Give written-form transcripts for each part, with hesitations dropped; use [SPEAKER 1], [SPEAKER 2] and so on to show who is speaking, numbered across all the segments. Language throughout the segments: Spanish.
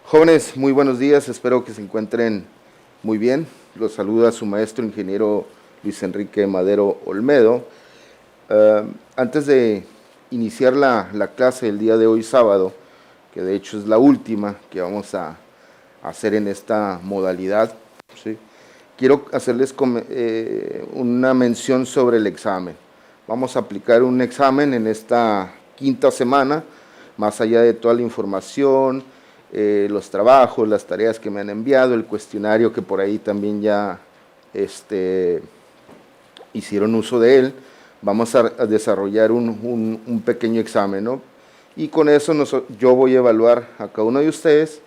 [SPEAKER 1] Jóvenes, muy buenos días, espero que se encuentren muy bien. Los saluda su maestro ingeniero Luis Enrique Madero Olmedo. Antes de iniciar la clase del día de hoy sábado, que de hecho es la última que vamos a hacer en esta modalidad, ¿sí? Quiero hacerles una mención sobre el examen. Vamos a aplicar un examen en esta quinta semana, más allá de toda la información, los trabajos, las tareas que me han enviado, el cuestionario que por ahí también ya hicieron uso de él. Vamos a desarrollar un pequeño examen, ¿no? Y con eso yo voy a evaluar a cada uno de ustedes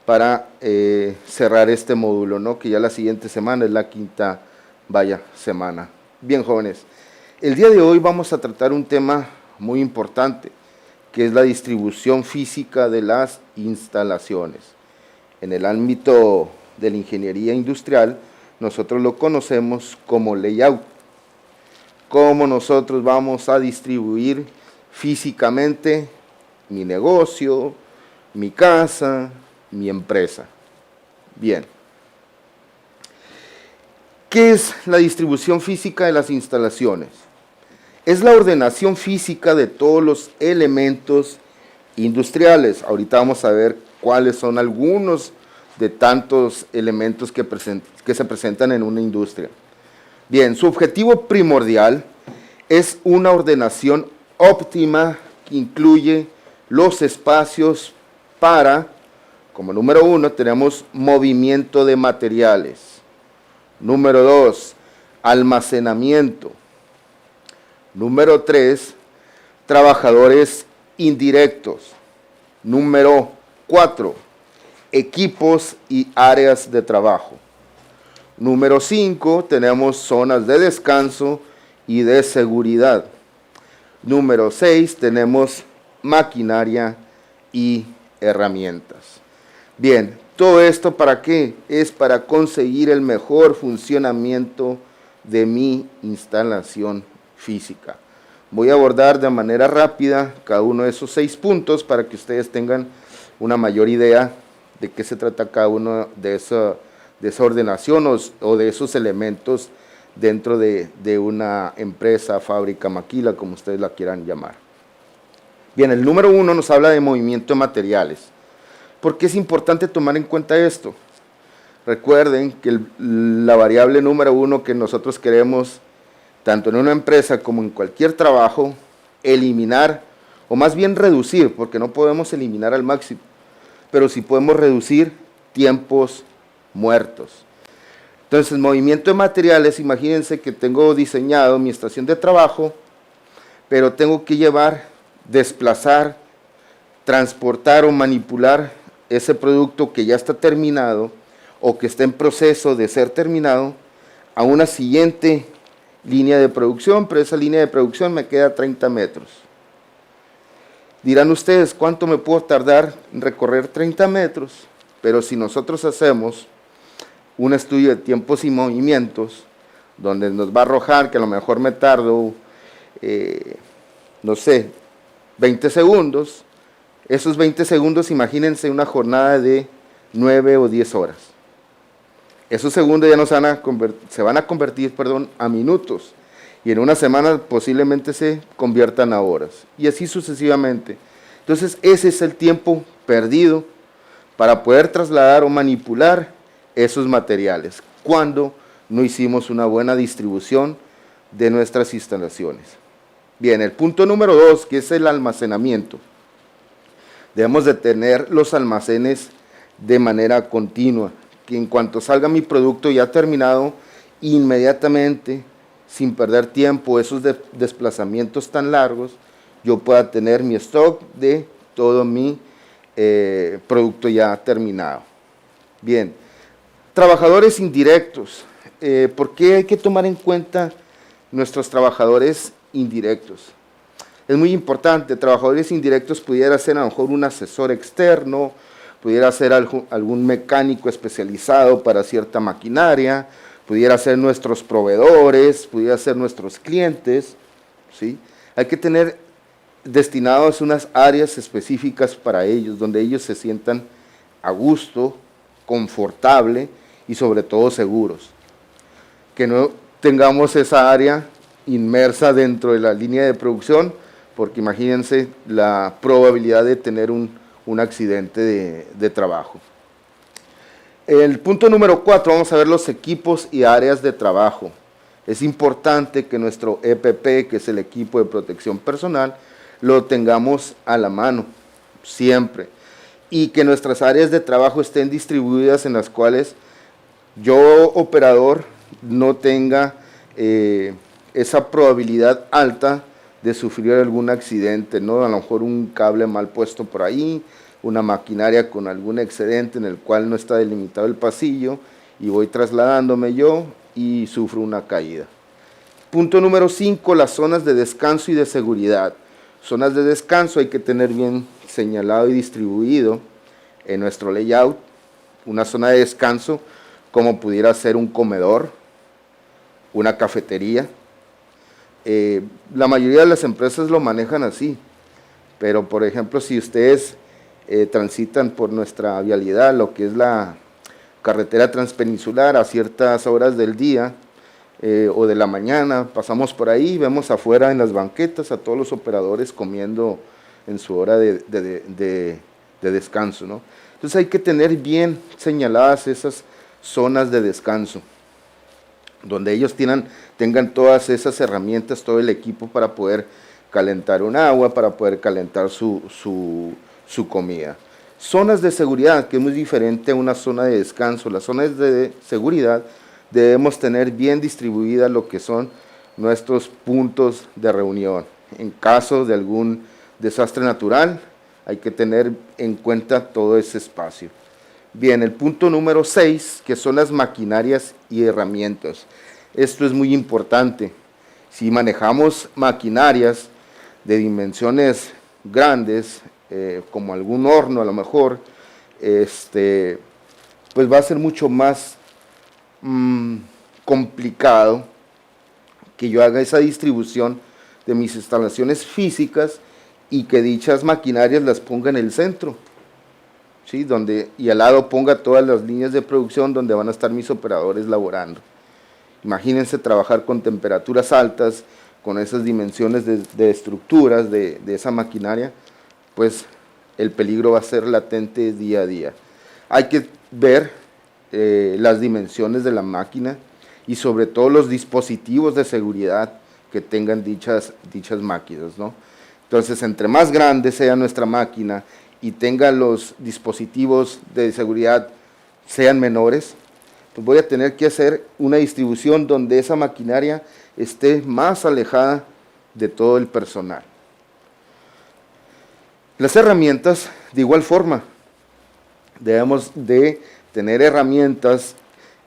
[SPEAKER 1] para cerrar este módulo, ¿no? Que ya la siguiente semana es la quinta, semana. Bien, jóvenes, el día de hoy vamos a tratar un tema muy importante, que es la distribución física de las instalaciones. En el ámbito de la ingeniería industrial, nosotros lo conocemos como layout. Cómo nosotros vamos a distribuir físicamente mi negocio, mi casa, mi empresa. Bien. ¿Qué es la distribución física de las instalaciones? Es la ordenación física de todos los elementos industriales. Ahorita vamos a ver cuáles son algunos de tantos elementos que se presentan en una industria. Bien, su objetivo primordial es una ordenación óptima que incluye los espacios para, como número 1, tenemos movimiento de materiales. Número 2, almacenamiento. Número 3, trabajadores indirectos. Número 4, equipos y áreas de trabajo. Número 5, tenemos zonas de descanso y de seguridad. Número 6, tenemos maquinaria y herramientas. Bien, ¿todo esto para qué? Es para conseguir el mejor funcionamiento de mi instalación física. Voy a abordar de manera rápida cada uno de esos 6 puntos para que ustedes tengan una mayor idea de qué se trata cada uno de esa ordenación o de esos elementos dentro de una empresa, fábrica, maquila, como ustedes la quieran llamar. Bien, el número 1 nos habla de movimiento de materiales. ¿Por qué es importante tomar en cuenta esto? Recuerden que la variable número 1 que nosotros queremos, tanto en una empresa como en cualquier trabajo, eliminar, o más bien reducir, porque no podemos eliminar al máximo, pero sí podemos reducir tiempos muertos. Entonces, movimiento de materiales, imagínense que tengo diseñado mi estación de trabajo, pero tengo que llevar, desplazar, transportar o manipular ese producto que ya está terminado o que está en proceso de ser terminado a una siguiente línea de producción, pero esa línea de producción me queda 30 metros. Dirán ustedes, ¿cuánto me puedo tardar en recorrer 30 metros? Pero si nosotros hacemos un estudio de tiempos y movimientos, donde nos va a arrojar que a lo mejor me tardo, no sé, 20 segundos, esos 20 segundos, imagínense una jornada de 9 o 10 horas. Esos segundos ya se van a convertir a minutos, y en una semana posiblemente se conviertan a horas, y así sucesivamente. Entonces, ese es el tiempo perdido para poder trasladar o manipular esos materiales, cuando no hicimos una buena distribución de nuestras instalaciones. Bien, el punto número 2, que es el almacenamiento. Debemos de tener los almacenes de manera continua, que en cuanto salga mi producto ya terminado, inmediatamente, sin perder tiempo, esos desplazamientos tan largos, yo pueda tener mi stock de todo mi producto ya terminado. Bien, trabajadores indirectos. ¿Por qué hay que tomar en cuenta nuestros trabajadores indirectos? Es muy importante. Trabajadores indirectos pudiera ser a lo mejor un asesor externo, pudiera ser algún mecánico especializado para cierta maquinaria, pudiera ser nuestros proveedores, pudiera ser nuestros clientes, ¿sí? Hay que tener destinados unas áreas específicas para ellos, donde ellos se sientan a gusto, confortable y sobre todo seguros. Que no tengamos esa área inmersa dentro de la línea de producción, porque imagínense la probabilidad de tener un accidente de trabajo. El punto número 4, vamos a ver los equipos y áreas de trabajo. Es importante que nuestro EPP, que es el equipo de protección personal, lo tengamos a la mano, siempre. Y que nuestras áreas de trabajo estén distribuidas en las cuales yo, operador, no tenga esa probabilidad alta de sufrir algún accidente, ¿no? A lo mejor un cable mal puesto por ahí, una maquinaria con algún excedente en el cual no está delimitado el pasillo y voy trasladándome yo y sufro una caída. Punto número 5, las zonas de descanso y de seguridad. Zonas de descanso hay que tener bien señalado y distribuido en nuestro layout. Una zona de descanso como pudiera ser un comedor, una cafetería. La mayoría de las empresas lo manejan así, pero por ejemplo si ustedes transitan por nuestra vialidad, lo que es la carretera transpeninsular a ciertas horas del día o de la mañana, pasamos por ahí y vemos afuera en las banquetas a todos los operadores comiendo en su hora de descanso, ¿no? Entonces hay que tener bien señaladas esas zonas de descanso, donde ellos tengan todas esas herramientas, todo el equipo para poder calentar un agua, para poder calentar su comida. Zonas de seguridad, que es muy diferente a una zona de descanso. Las zonas de seguridad debemos tener bien distribuida lo que son nuestros puntos de reunión. En caso de algún desastre natural, hay que tener en cuenta todo ese espacio. Bien, el punto número 6, que son las maquinarias y herramientas. Esto es muy importante. Si manejamos maquinarias de dimensiones grandes, como algún horno a lo mejor, pues va a ser mucho más complicado que yo haga esa distribución de mis instalaciones físicas y que dichas maquinarias las ponga en el centro, ¿sí? Y al lado ponga todas las líneas de producción donde van a estar mis operadores laborando. Imagínense trabajar con temperaturas altas, con esas dimensiones de estructuras de esa maquinaria, pues el peligro va a ser latente día a día. Hay que ver las dimensiones de la máquina y sobre todo los dispositivos de seguridad que tengan dichas máquinas, ¿no? Entonces, entre más grande sea nuestra máquina y tenga los dispositivos de seguridad sean menores, pues voy a tener que hacer una distribución donde esa maquinaria esté más alejada de todo el personal. Las herramientas, de igual forma, debemos de tener herramientas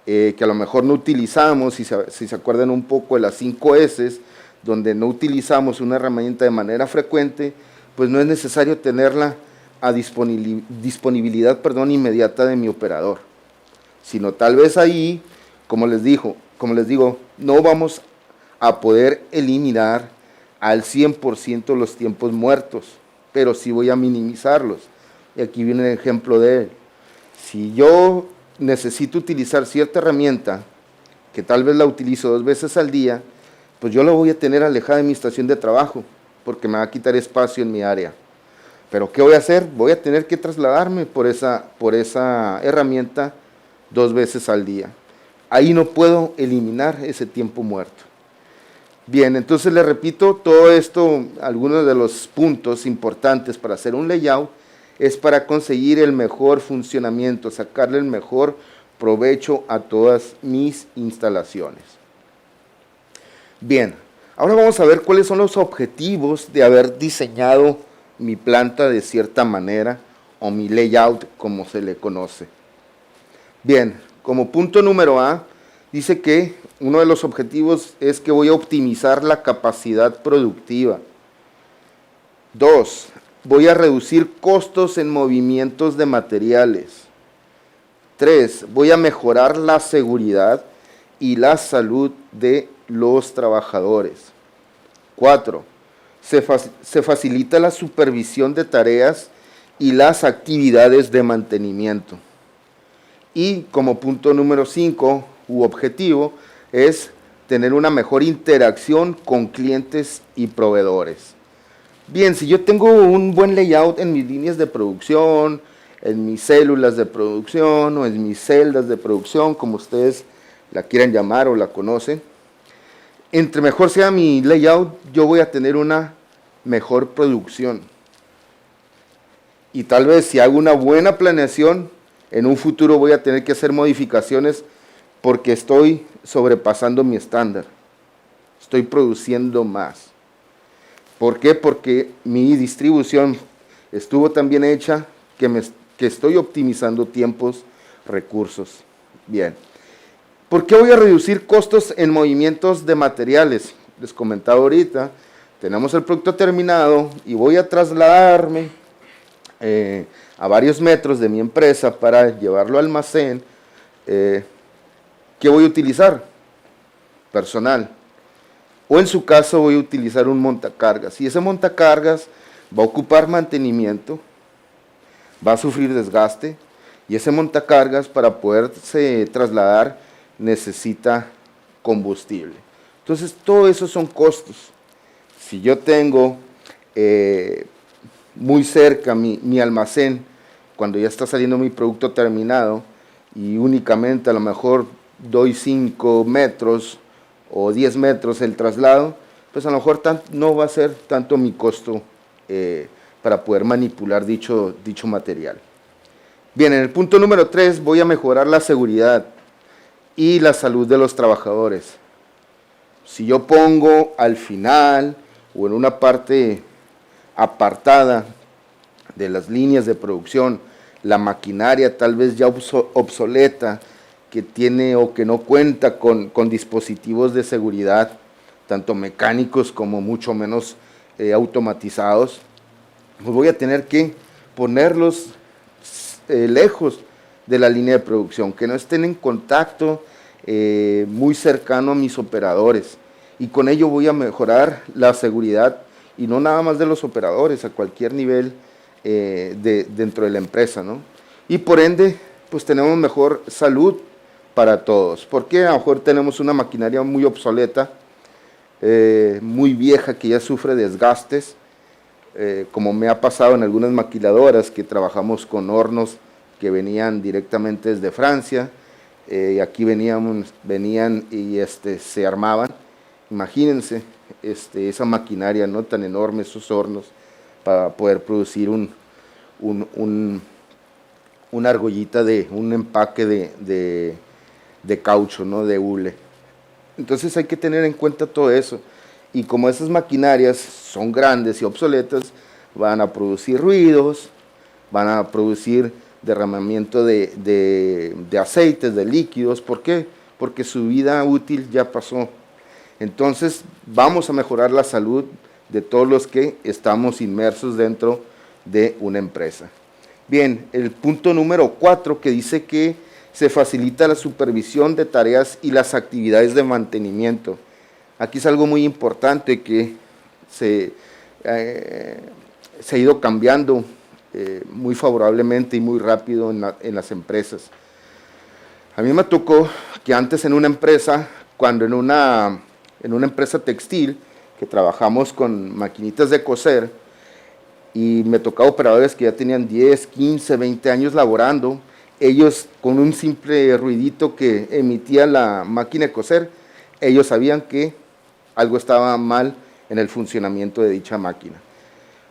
[SPEAKER 1] que a lo mejor no utilizamos, si se acuerdan un poco de las 5 S, donde no utilizamos una herramienta de manera frecuente, pues no es necesario tenerla a disponibilidad inmediata de mi operador, sino tal vez ahí, como les digo, no vamos a poder eliminar al 100% los tiempos muertos, pero sí voy a minimizarlos. Y aquí viene el ejemplo de él. Si yo necesito utilizar cierta herramienta, que tal vez la utilizo 2 veces al día, pues yo la voy a tener alejada de mi estación de trabajo, porque me va a quitar espacio en mi área. Pero ¿qué voy a hacer? Voy a tener que trasladarme por esa herramienta 2 veces al día. Ahí no puedo eliminar ese tiempo muerto. Bien, entonces le repito, todo esto, algunos de los puntos importantes para hacer un layout, es para conseguir el mejor funcionamiento, sacarle el mejor provecho a todas mis instalaciones. Bien, ahora vamos a ver cuáles son los objetivos de haber diseñado mi planta de cierta manera, o mi layout, como se le conoce. Bien, como punto número A, dice que uno de los objetivos es que voy a optimizar la capacidad productiva. 2, voy a reducir costos en movimientos de materiales. 3, voy a mejorar la seguridad y la salud de los trabajadores. 4, se facilita la supervisión de tareas y las actividades de mantenimiento. Y como punto número 5 u objetivo es tener una mejor interacción con clientes y proveedores. Bien, si yo tengo un buen layout en mis líneas de producción, en mis células de producción o en mis celdas de producción, como ustedes la quieran llamar o la conocen, entre mejor sea mi layout, yo voy a tener una mejor producción. Y tal vez si hago una buena planeación, en un futuro voy a tener que hacer modificaciones porque estoy sobrepasando mi estándar. Estoy produciendo más. ¿Por qué? Porque mi distribución estuvo tan bien hecha que estoy optimizando tiempos, recursos. Bien. ¿Por qué voy a reducir costos en movimientos de materiales? Les comentaba ahorita, tenemos el producto terminado y voy a trasladarme a varios metros de mi empresa para llevarlo al almacén. ¿Qué voy a utilizar? Personal. O en su caso voy a utilizar un montacargas. Y ese montacargas va a ocupar mantenimiento, va a sufrir desgaste, y ese montacargas para poderse trasladar necesita combustible. Entonces, todo eso son costos. Si yo tengo muy cerca mi almacén, cuando ya está saliendo mi producto terminado, y únicamente a lo mejor doy 5 metros o 10 metros el traslado, pues a lo mejor no va a ser tanto mi costo para poder manipular dicho material. Bien, en el punto número 3 voy a mejorar la seguridad y la salud de los trabajadores. Si yo pongo al final o en una parte apartada de las líneas de producción la maquinaria tal vez ya obsoleta, que tiene o que no cuenta con dispositivos de seguridad, tanto mecánicos como mucho menos automatizados, pues voy a tener que ponerlos lejos de la línea de producción, que no estén en contacto muy cercano a mis operadores, y con ello voy a mejorar la seguridad, y no nada más de los operadores, a cualquier nivel dentro de la empresa, ¿no? Y por ende, pues tenemos mejor salud para todos, porque a lo mejor tenemos una maquinaria muy obsoleta, muy vieja, que ya sufre desgastes, como me ha pasado en algunas maquiladoras que trabajamos con hornos que venían directamente desde Francia, y aquí venían y se armaban. Imagínense esa maquinaria, ¿no?, tan enorme, esos hornos, para poder producir una argollita un empaque de caucho, ¿no?, de hule. Entonces hay que tener en cuenta todo eso. Y como esas maquinarias son grandes y obsoletas, van a producir ruidos, van a producir derramamiento de aceites, de líquidos. ¿Por qué? Porque su vida útil ya pasó. Entonces vamos a mejorar la salud de todos los que estamos inmersos dentro de una empresa. Bien, el punto número 4, que dice que se facilita la supervisión de tareas y las actividades de mantenimiento. Aquí es algo muy importante que se ha ido cambiando muy favorablemente y muy rápido en las empresas. A mí me tocó que antes en una empresa, cuando en una empresa textil, que trabajamos con maquinitas de coser, y me tocaba operadores que ya tenían 10, 15, 20 años laborando, ellos con un simple ruidito que emitía la máquina de coser, ellos sabían que algo estaba mal en el funcionamiento de dicha máquina.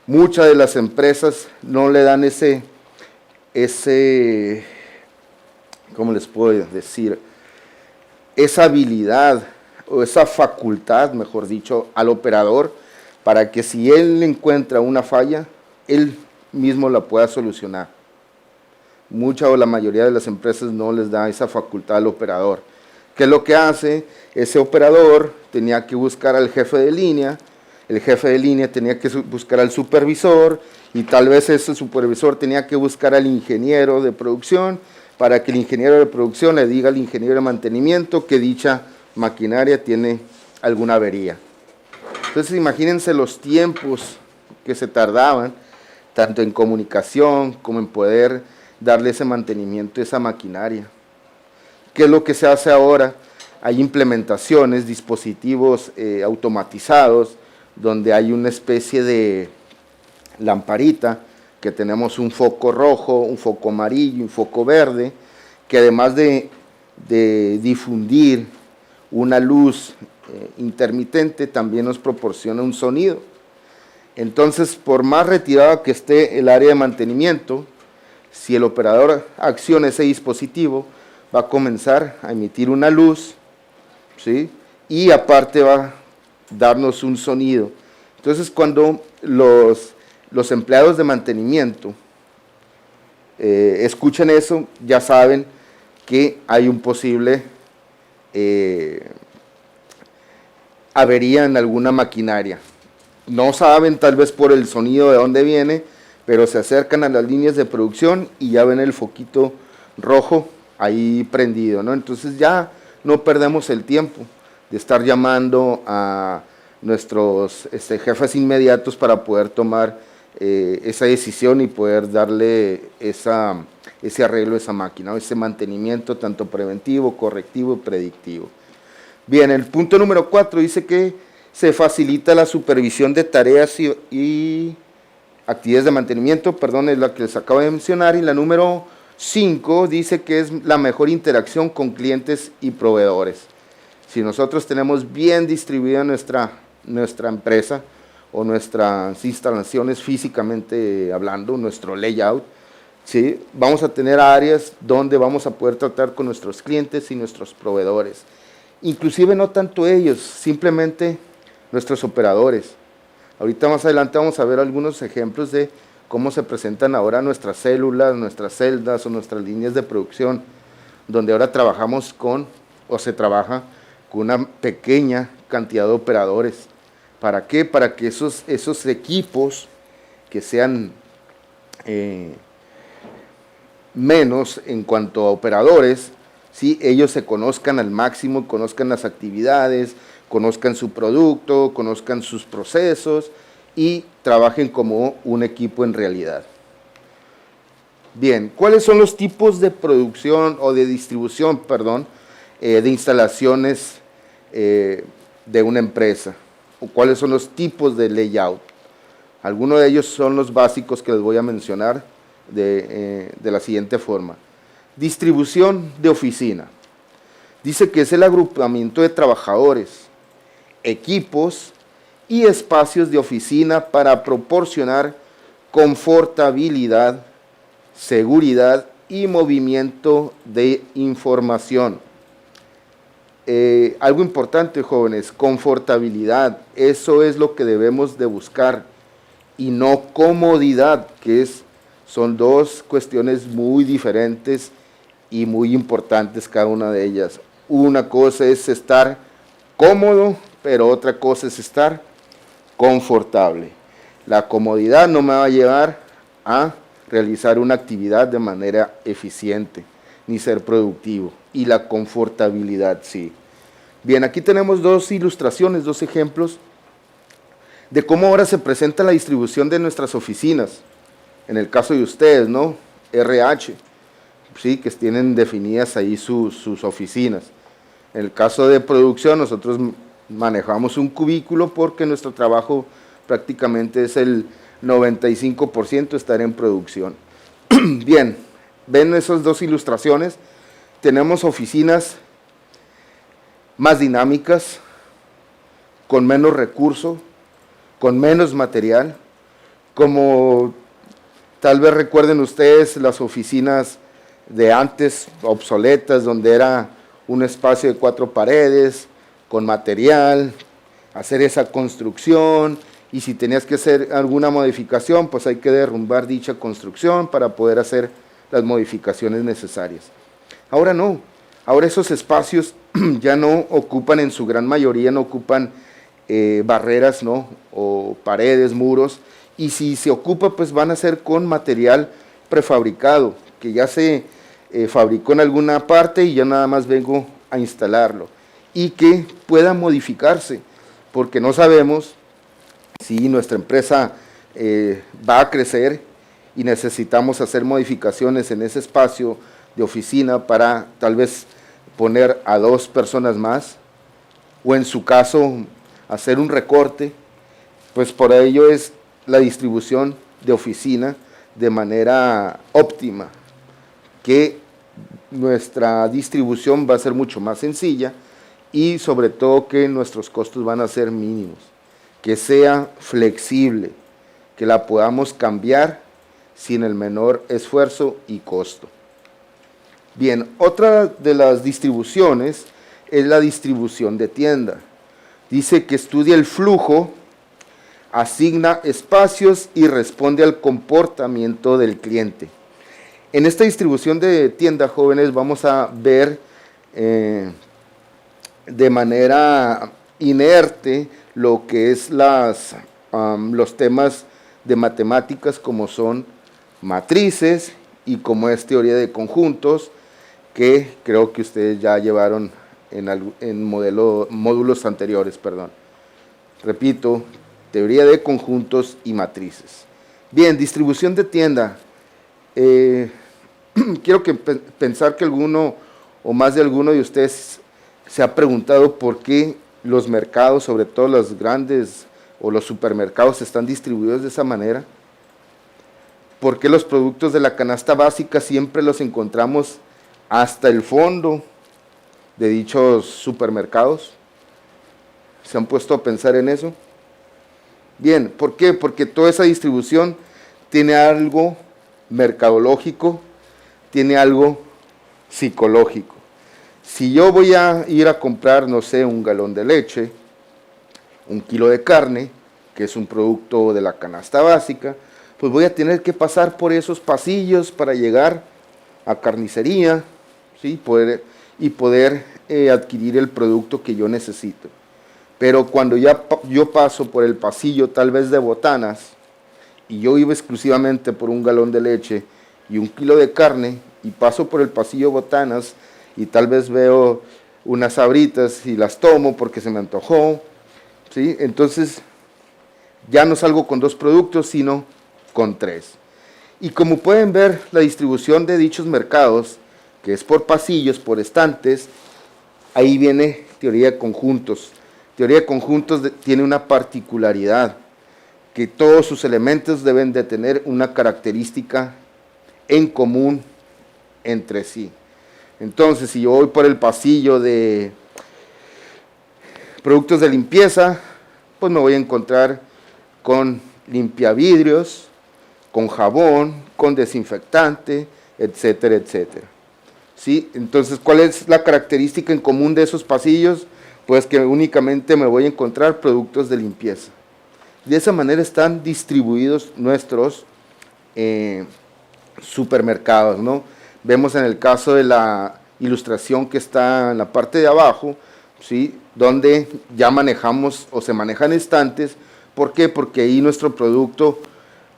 [SPEAKER 1] Muchas de las empresas no le dan ¿cómo les puedo decir?, esa habilidad o esa facultad, mejor dicho, al operador, para que si él encuentra una falla, él mismo la pueda solucionar. Mucha o la mayoría de las empresas no les da esa facultad al operador. ¿Qué es lo que hace? Ese operador tenía que buscar al jefe de línea, el jefe de línea tenía que buscar al supervisor, y tal vez ese supervisor tenía que buscar al ingeniero de producción, para que el ingeniero de producción le diga al ingeniero de mantenimiento que dicha maquinaria tiene alguna avería. Entonces imagínense los tiempos que se tardaban tanto en comunicación como en poder darle ese mantenimiento a esa maquinaria. ¿Qué es lo que se hace ahora? Hay implementaciones, dispositivos automatizados, donde hay una especie de lamparita, que tenemos un foco rojo, un foco amarillo, un foco verde, que además de difundir una luz intermitente, también nos proporciona un sonido. Entonces, por más retirado que esté el área de mantenimiento, si el operador acciona ese dispositivo, va a comenzar a emitir una luz, ¿sí? Y aparte va a darnos un sonido. Entonces, cuando los empleados de mantenimiento escuchan eso, ya saben que hay un posible avería en alguna maquinaria. No saben tal vez por el sonido de dónde viene, pero se acercan a las líneas de producción y ya ven el foquito rojo ahí prendido, ¿no? Entonces ya no perdemos el tiempo de estar llamando a nuestros jefes inmediatos para poder tomar esa decisión y poder darle ese arreglo a esa máquina, ¿no? Ese mantenimiento tanto preventivo, correctivo y predictivo. Bien, el punto número 4 dice que se facilita la supervisión de tareas y actividades de mantenimiento, perdón, es la que les acabo de mencionar, y la número 5 dice que es la mejor interacción con clientes y proveedores. Si nosotros tenemos bien distribuida nuestra empresa o nuestras instalaciones físicamente hablando, nuestro layout, ¿sí? Vamos a tener áreas donde vamos a poder tratar con nuestros clientes y nuestros proveedores. Inclusive no tanto ellos, simplemente nuestros operadores. Ahorita más adelante vamos a ver algunos ejemplos de cómo se presentan ahora nuestras células, nuestras celdas o nuestras líneas de producción, donde ahora trabajamos o se trabaja con una pequeña cantidad de operadores. ¿Para qué? Para que esos equipos que sean menos en cuanto a operadores, ¿sí? Ellos se conozcan al máximo, conozcan las actividades, conozcan su producto, conozcan sus procesos y trabajen como un equipo en realidad. Bien, ¿cuáles son los tipos de producción o de distribución, perdón, de instalaciones de una empresa? ¿O cuáles son los tipos de layout? Algunos de ellos son los básicos que les voy a mencionar de la siguiente forma. Distribución de oficina. Dice que es el agrupamiento de trabajadores, equipos y espacios de oficina para proporcionar confortabilidad, seguridad y movimiento de información. Algo importante, jóvenes, confortabilidad, eso es lo que debemos de buscar y no comodidad, que son dos cuestiones muy diferentes y muy importantes cada una de ellas. Una cosa es estar cómodo, pero otra cosa es estar confortable. La comodidad no me va a llevar a realizar una actividad de manera eficiente, ni ser productivo, y la confortabilidad sí. Bien, aquí tenemos dos ilustraciones, dos ejemplos de cómo ahora se presenta la distribución de nuestras oficinas. En el caso de ustedes, ¿no? RH, sí, que tienen definidas ahí sus oficinas. En el caso de producción, nosotros manejamos un cubículo porque nuestro trabajo prácticamente es el 95% estar en producción. Bien, ven esas dos ilustraciones. Tenemos oficinas más dinámicas, con menos recursos, con menos material, como tal vez recuerden ustedes las oficinas de antes, obsoletas, donde era un espacio de 4 paredes, con material, hacer esa construcción, y si tenías que hacer alguna modificación, pues hay que derrumbar dicha construcción para poder hacer las modificaciones necesarias. Ahora no, ahora esos espacios ya no ocupan, en su gran mayoría, no ocupan barreras, ¿no? O paredes, muros, y si se ocupa, pues van a ser con material prefabricado, que ya se fabricó en alguna parte y ya nada más vengo a instalarlo, y que pueda modificarse, porque no sabemos si nuestra empresa va a crecer y necesitamos hacer modificaciones en ese espacio de oficina para tal vez poner a 2 personas más, o en su caso hacer un recorte, pues por ello es la distribución de oficina de manera óptima, que nuestra distribución va a ser mucho más sencilla y sobre todo que nuestros costos van a ser mínimos, que sea flexible, que la podamos cambiar sin el menor esfuerzo y costo. Bien, otra de las distribuciones es la distribución de tienda. Dice que estudia el flujo, asigna espacios y responde al comportamiento del cliente. En esta distribución de tienda, jóvenes, vamos a ver de manera inerte lo que es los temas de matemáticas, como son matrices y como es teoría de conjuntos, que creo que ustedes ya llevaron en módulos anteriores, perdón. Repito, teoría de conjuntos y matrices. Bien, distribución de tienda. Quiero pensar que alguno o más de alguno de ustedes se ha preguntado por qué los mercados, sobre todo los grandes o los supermercados, están distribuidos de esa manera. ¿Por qué los productos de la canasta básica siempre los encontramos hasta el fondo de dichos supermercados? ¿Se han puesto a pensar en eso? Bien, ¿por qué? Porque toda esa distribución tiene algo mercadológico, tiene algo psicológico. Si yo voy a ir a comprar, no sé, un galón de leche, 1 kilo de carne, que es un producto de la canasta básica, pues voy a tener que pasar por esos pasillos para llegar a carnicería, ¿sí? poder adquirir el producto que yo necesito. Pero cuando yo paso por el pasillo tal vez de botanas, y yo iba exclusivamente por un galón de leche y 1 kilo de carne, y paso por el pasillo botanas, y tal vez veo unas sabritas y las tomo porque se me antojó, ¿sí? Entonces ya no salgo con 2 productos, sino con 3. Y como pueden ver, la distribución de dichos mercados, que es por pasillos, por estantes, ahí viene teoría de conjuntos. Teoría de conjuntos tiene una particularidad, que todos sus elementos deben de tener una característica en común entre sí. Entonces, si yo voy por el pasillo de productos de limpieza, pues me voy a encontrar con limpiavidrios, con jabón, con desinfectante, etcétera, etcétera. ¿Sí? Entonces, ¿cuál es la característica en común de esos pasillos? Pues que únicamente me voy a encontrar productos de limpieza. De esa manera están distribuidos nuestros supermercados, ¿no? Vemos en el caso de la ilustración que está en la parte de abajo, ¿sí? Donde ya manejamos o se manejan estantes. ¿Por qué? Porque ahí nuestro producto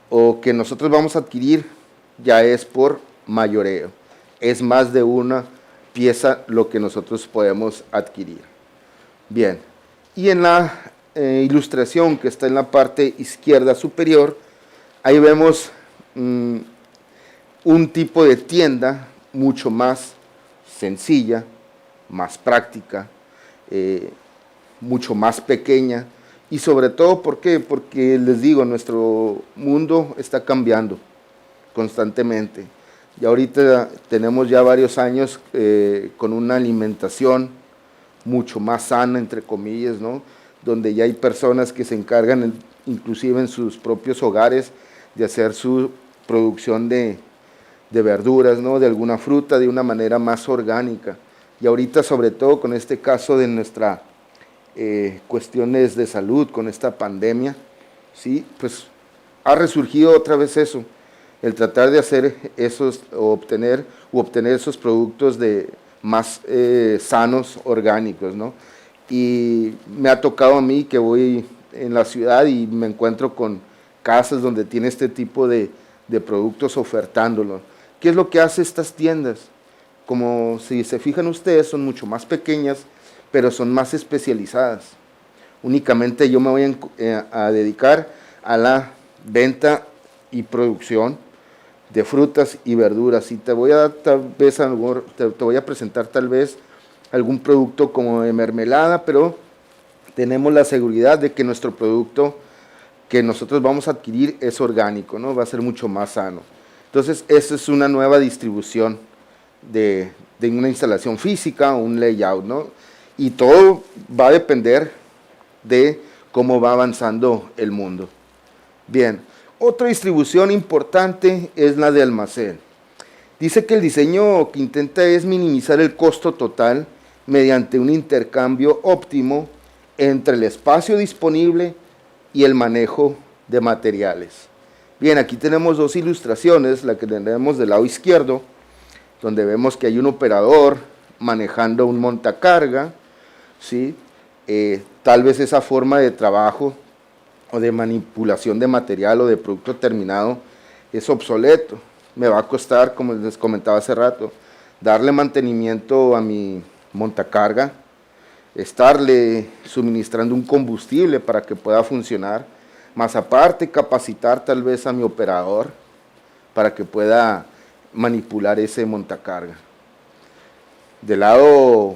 [SPEAKER 1] o que nosotros vamos a adquirir ya es por mayoreo. Es más de una pieza lo que nosotros podemos adquirir. Bien, y en la ilustración que está en la parte izquierda superior, ahí vemos un tipo de tienda mucho más sencilla, más práctica, mucho más pequeña, y sobre todo, ¿por qué? Porque les digo, nuestro mundo está cambiando constantemente. Y ahorita tenemos ya varios años con una alimentación mucho más sana, entre comillas, ¿no? Donde ya hay personas que se encargan, inclusive en sus propios hogares, de hacer su producción de verduras, ¿no? De alguna fruta, de una manera más orgánica. Y ahorita, sobre todo con este caso de nuestra cuestiones de salud, con esta pandemia, ¿sí? Pues ha resurgido otra vez eso, el tratar de hacer esos, o obtener esos productos más sanos, orgánicos, ¿no? Y me ha tocado a mí que voy en la ciudad y me encuentro con casas donde tiene este tipo de productos ofertándolos. ¿Qué es lo que hace estas tiendas? Como si se fijan ustedes, son mucho más pequeñas, pero son más especializadas. Únicamente yo me voy a dedicar a la venta y producción de frutas y verduras. Y te voy a dar te voy a presentar tal vez algún producto como de mermelada, pero tenemos la seguridad de que nuestro producto que nosotros vamos a adquirir es orgánico, ¿no? Va a ser mucho más sano. Entonces, esa es una nueva distribución de una instalación física, un layout, ¿no? Y todo va a depender de cómo va avanzando el mundo. Bien, otra distribución importante es la de almacén. Dice que el diseño que intenta es minimizar el costo total mediante un intercambio óptimo entre el espacio disponible y el manejo de materiales. Bien, aquí tenemos dos ilustraciones, la que tenemos del lado izquierdo, donde vemos que hay un operador manejando un montacarga, ¿sí? Tal vez esa forma de trabajo o de manipulación de material o de producto terminado es obsoleto. Me va a costar, como les comentaba hace rato, darle mantenimiento a mi montacarga, estarle suministrando un combustible para que pueda funcionar, más aparte capacitar tal vez a mi operador para que pueda manipular ese montacarga. Del lado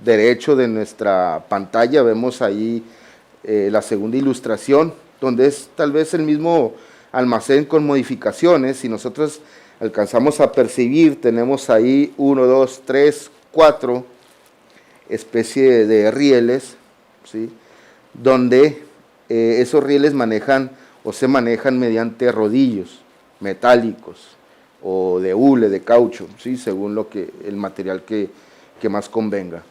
[SPEAKER 1] derecho de nuestra pantalla vemos ahí la segunda ilustración, donde es tal vez el mismo almacén con modificaciones. Si nosotros alcanzamos a percibir, tenemos ahí 1, 2, 3, 4 especie de rieles, ¿sí? Donde esos rieles se manejan mediante rodillos metálicos o de hule, de caucho, ¿sí? Según el material que más convenga.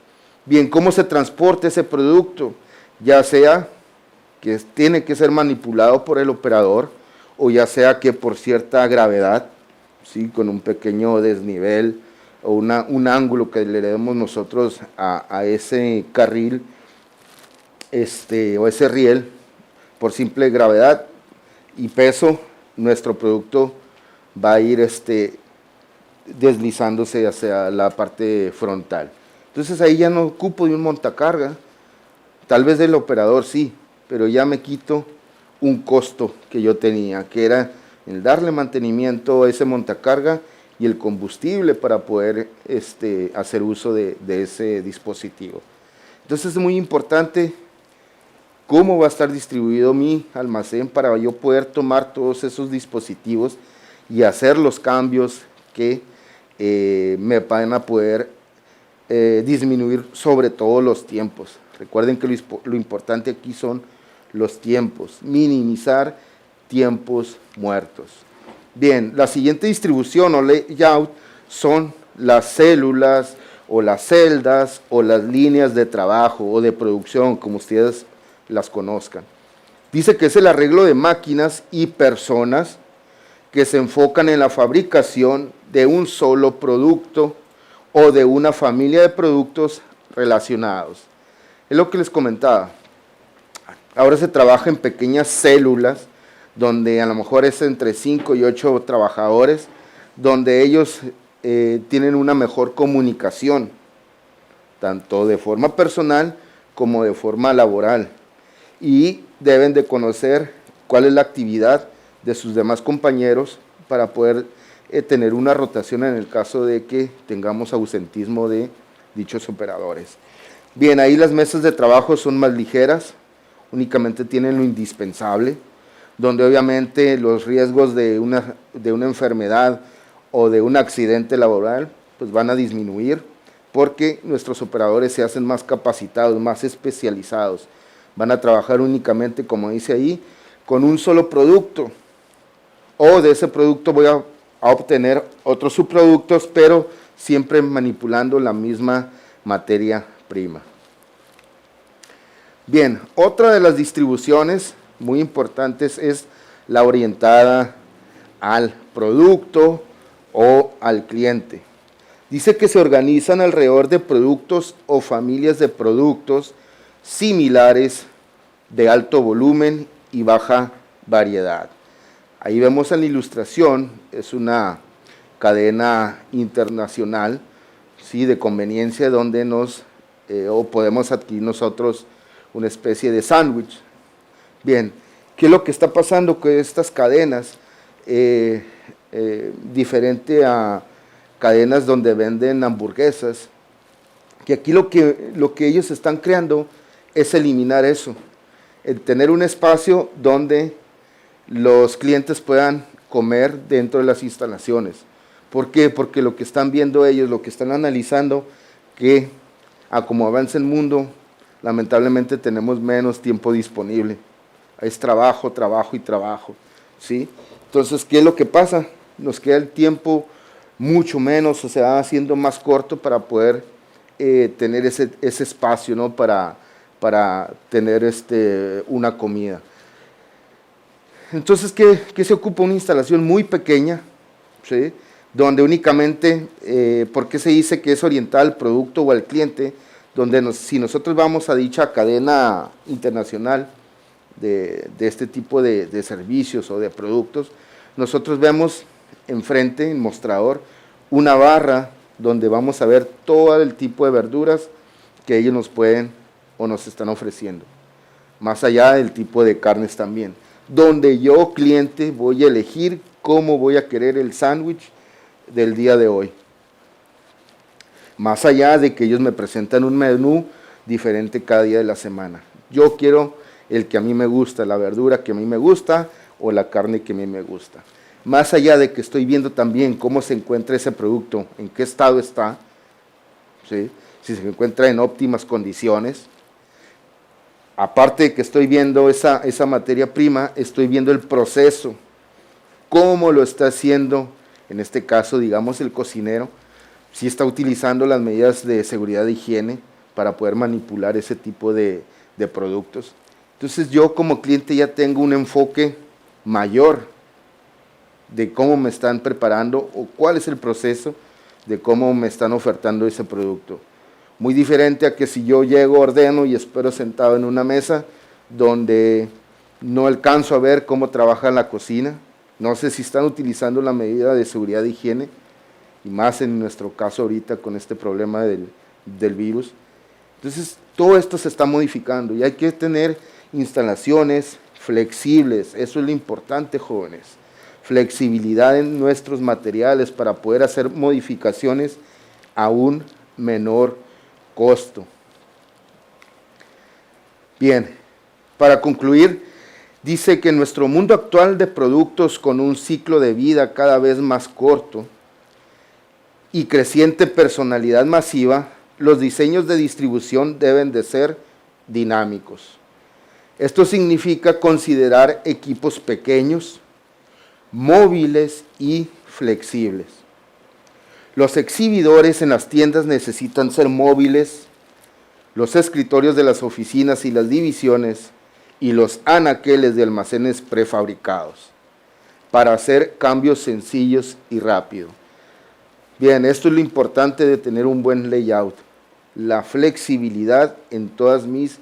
[SPEAKER 1] Bien, ¿cómo se transporta ese producto? Ya sea que tiene que ser manipulado por el operador, o ya sea que por cierta gravedad, ¿sí? Con un pequeño desnivel o un ángulo que le demos nosotros a ese carril o ese riel, por simple gravedad y peso, nuestro producto va a ir deslizándose hacia la parte frontal. Entonces ahí ya no ocupo de un montacarga, tal vez del operador sí, pero ya me quito un costo que yo tenía, que era el darle mantenimiento a ese montacarga y el combustible para poder hacer uso de ese dispositivo. Entonces es muy importante cómo va a estar distribuido mi almacén para yo poder tomar todos esos dispositivos y hacer los cambios que me van a poder disminuir sobre todo los tiempos. Recuerden que lo importante aquí son los tiempos, minimizar tiempos muertos. Bien, la siguiente distribución o layout son las células o las celdas o las líneas de trabajo o de producción, como ustedes las conozcan. Dice que es el arreglo de máquinas y personas que se enfocan en la fabricación de un solo producto o de una familia de productos relacionados. Es lo que les comentaba. Ahora se trabaja en pequeñas células, donde a lo mejor es entre 5 y 8 trabajadores, donde ellos tienen una mejor comunicación, tanto de forma personal como de forma laboral, y deben de conocer cuál es la actividad de sus demás compañeros para poder tener una rotación en el caso de que tengamos ausentismo de dichos operadores. Bien, ahí las mesas de trabajo son más ligeras, únicamente tienen lo indispensable, donde obviamente los riesgos de una enfermedad o de un accidente laboral pues van a disminuir, porque nuestros operadores se hacen más capacitados, más especializados. Van a trabajar únicamente, como dice ahí, con un solo producto, o de ese producto voy a obtener otros subproductos, pero siempre manipulando la misma materia prima. Bien, otra de las distribuciones muy importantes es la orientada al producto o al cliente. Dice que se organizan alrededor de productos o familias de productos similares de alto volumen y baja variedad. Ahí vemos en la ilustración, es una cadena internacional, ¿sí? De conveniencia, donde podemos adquirir nosotros una especie de sándwich. Bien, ¿Qué es lo que está pasando con estas cadenas? Diferente a cadenas donde venden hamburguesas, que aquí lo que ellos están creando es eliminar eso, el tener un espacio donde los clientes puedan comer dentro de las instalaciones. ¿Por qué? Porque lo que están viendo ellos, lo que están analizando, que a como avanza el mundo, lamentablemente tenemos menos tiempo disponible. Es trabajo, trabajo y trabajo, ¿sí? Entonces, ¿qué es lo que pasa? Nos queda el tiempo mucho menos, o se va haciendo más corto para poder tener ese espacio, ¿no? Para tener una comida. Entonces, ¿qué se ocupa? Una instalación muy pequeña, ¿sí? Donde únicamente, ¿por qué se dice que es orientada al producto o al cliente? Donde si nosotros vamos a dicha cadena internacional de este tipo de servicios o de productos, nosotros vemos enfrente, en mostrador, una barra donde vamos a ver todo el tipo de verduras que ellos nos pueden o nos están ofreciendo, más allá del tipo de carnes también, donde yo, cliente, voy a elegir cómo voy a querer el sándwich del día de hoy, más allá de que ellos me presentan un menú diferente cada día de la semana. Yo quiero el que a mí me gusta, la verdura que a mí me gusta o la carne que a mí me gusta. Más allá de que estoy viendo también cómo se encuentra ese producto, en qué estado está, ¿sí? Si se encuentra en óptimas condiciones. Aparte de que estoy viendo esa materia prima, estoy viendo el proceso, cómo lo está haciendo, en este caso, digamos, el cocinero, si está utilizando las medidas de seguridad de higiene para poder manipular ese tipo de productos. Entonces yo como cliente ya tengo un enfoque mayor de cómo me están preparando o cuál es el proceso de cómo me están ofertando ese producto. Muy diferente a que si yo llego, ordeno y espero sentado en una mesa donde no alcanzo a ver cómo trabaja la cocina, no sé si están utilizando la medida de seguridad de higiene, y más en nuestro caso ahorita con este problema del virus. Entonces todo esto se está modificando y hay que tener instalaciones flexibles, eso es lo importante, jóvenes. Flexibilidad en nuestros materiales para poder hacer modificaciones a un menor costo. Bien, para concluir, dice que en nuestro mundo actual de productos con un ciclo de vida cada vez más corto y creciente personalidad masiva, los diseños de distribución deben de ser dinámicos. Esto significa considerar equipos pequeños, móviles y flexibles. Los exhibidores en las tiendas necesitan ser móviles, los escritorios de las oficinas y las divisiones y los anaqueles de almacenes prefabricados para hacer cambios sencillos y rápidos. Bien, esto es lo importante de tener un buen layout, la flexibilidad en todas mis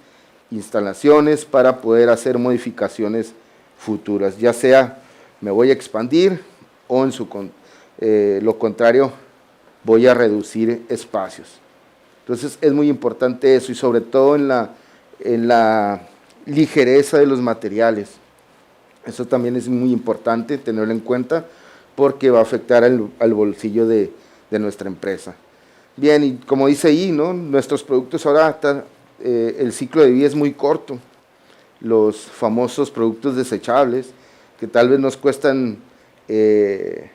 [SPEAKER 1] instalaciones para poder hacer modificaciones futuras, ya sea me voy a expandir o lo contrario voy a reducir espacios. Entonces es muy importante eso y sobre todo en la ligereza de los materiales. Eso también es muy importante tenerlo en cuenta porque va a afectar al bolsillo de nuestra empresa. Bien, y como dice ahí, ¿no? Nuestros productos ahora el ciclo de vida es muy corto. Los famosos productos desechables que tal vez nos cuestan en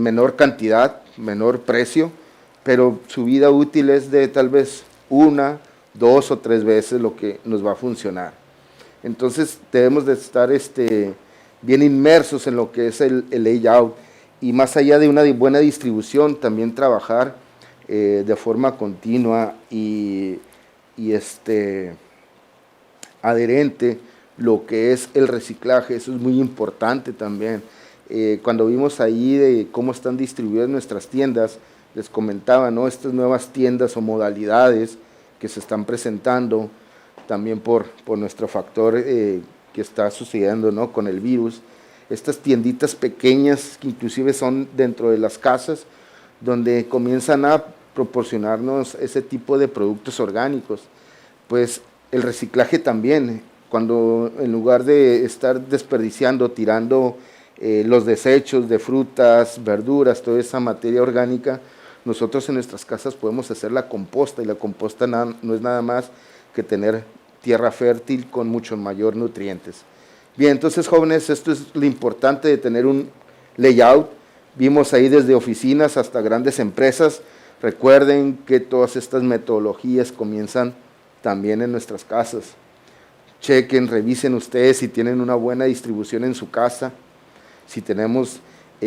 [SPEAKER 1] menor cantidad, menor precio, pero su vida útil es de tal vez 1, 2 o 3 veces lo que nos va a funcionar. Entonces debemos de estar bien inmersos en lo que es el layout y más allá de una buena distribución, también trabajar de forma continua y adherente lo que es el reciclaje. Eso es muy importante también. Cuando vimos ahí de cómo están distribuidas nuestras tiendas, les comentaba, ¿no? Estas nuevas tiendas o modalidades que se están presentando también por nuestro factor que está sucediendo, ¿no? Con el virus. Estas tienditas pequeñas que inclusive son dentro de las casas, donde comienzan a proporcionarnos ese tipo de productos orgánicos. Pues el reciclaje también, cuando en lugar de estar desperdiciando, tirando los desechos de frutas, verduras, toda esa materia orgánica, nosotros en nuestras casas podemos hacer la composta, y la composta no es nada más que tener tierra fértil con mucho mayor nutrientes. Bien, entonces jóvenes, esto es lo importante de tener un layout. Vimos ahí desde oficinas hasta grandes empresas. Recuerden que todas estas metodologías comienzan también en nuestras casas. Chequen, revisen ustedes si tienen una buena distribución en su casa, si tenemos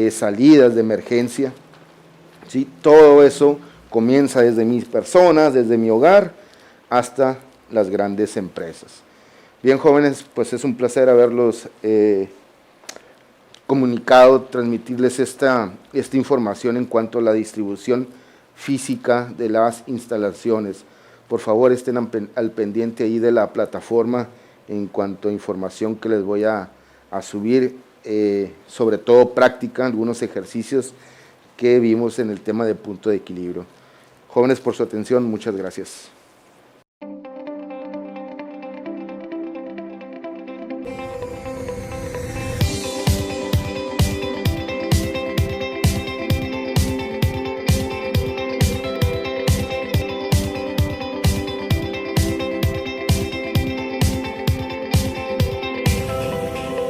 [SPEAKER 1] salidas de emergencia. ¿Sí? Todo eso comienza desde mis personas, desde mi hogar, hasta las grandes empresas. Bien, jóvenes, pues es un placer haberlos comunicado, transmitirles esta información en cuanto a la distribución física de las instalaciones. Por favor, estén al pendiente ahí de la plataforma en cuanto a información que les voy a subir, sobre todo práctica, algunos ejercicios que vimos en el tema de punto de equilibrio. Jóvenes, por su atención, muchas gracias.